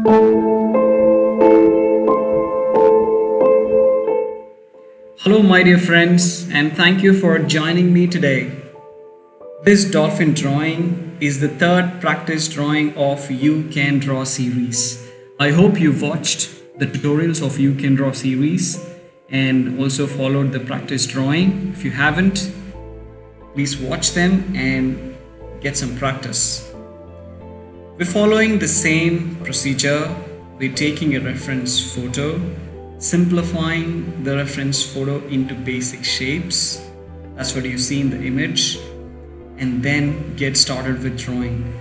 Hello, my dear friends, and thank you for joining me today. This dolphin drawing is the third practice drawing of You Can Draw series. I hope you watched the tutorials of You Can Draw series and also followed the practice drawing. If you haven't, please watch them and get some practice. We're following the same procedure. We're taking a reference photo, simplifying the reference photo into basic shapes. That's what you see in the image, and then get started with drawing.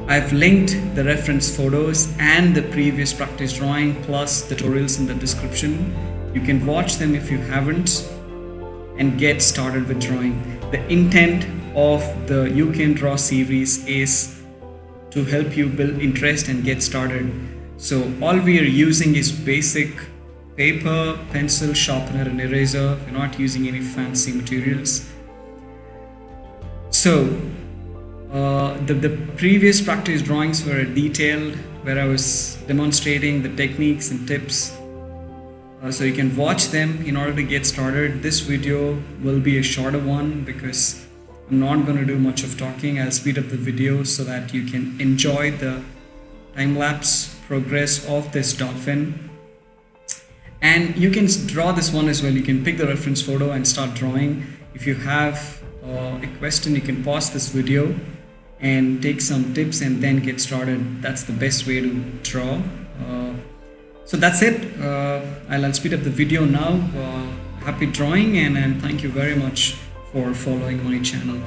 I've linked the reference photos and the previous practice drawing plus tutorials in the description. You can watch them if you haven't and get started with drawing. The intent of the You Can Draw series is to help you build interest and get started. So all we are using is basic paper, pencil, sharpener and eraser. We're not using any fancy materials. So the previous practice drawings were detailed, where I was demonstrating the techniques and tips. So you can watch them in order to get started. This video will be a shorter one because I'm not going to do much of talking. I'll speed up the video so that you can enjoy the time-lapse progress of this dolphin. And you can draw this one as well. You can pick the reference photo and start drawing. If you have a question, you can pause this video and take some tips and then get started. That's the best way to draw. So that's it. I'll speed up the video now. Happy drawing, and thank you very much for following my channel.